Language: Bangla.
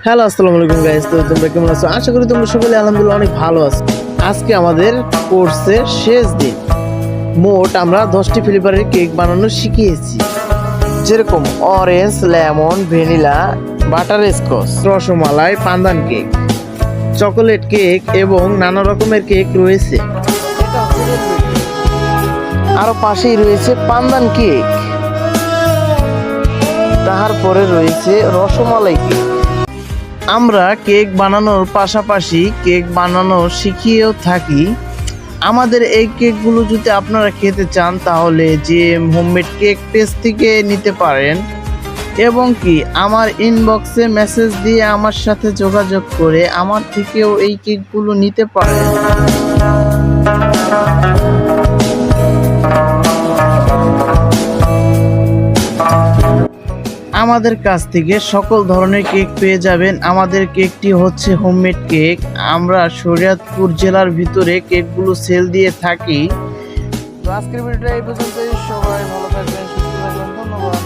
হ্যালো, আসসালামু আলাইকুম গাইস। তো তোমরা কেমন আছো? আশা করি তোমরা সকলে আলহামদুলিল্লাহ অনেক ভালো আছো। আজকে আমাদের কোর্সের শেষ দিন। মোট আমরা 10টি ফ্লেভারের কেক বানানো শিখিয়েছি, যেরকম orange, lemon, vanilla, butter Scotch, rasmalai, pandan cake, chocolate cake এবং নানা রকমের কেক রয়েছে। আরো পাশেই রয়েছে পান্দান কেক, তারপরে রয়েছে রসমালাই কেক। আমরা কেক বানানোর পাশাপাশি কেক বানানো শিখিয়েও থাকি। আমাদের এই কেকগুলো যদি আপনারা খেতে চান তাহলে যে হোমমেড কেক পেজ থেকে নিতে পারেন, এবং কি আমার ইনবক্সে মেসেজ দিয়ে আমার সাথে যোগাযোগ করে আমার থেকেও এই কেকগুলো নিতে পারেন। আমাদের কাছ থেকে সকল ধরনের কেক পেয়ে যাবেন। আমাদের কেকটি হচ্ছে হোমমেড কেক। আমরা শরীয়তপুর জেলার ভিতরে কেকগুলো সেল দিয়ে থাকি। তো আজকের ভিডিওটা এই পর্যন্তই। সবাই ভালো থাকবেন, সুস্থ থাকবেন। ধন্যবাদ।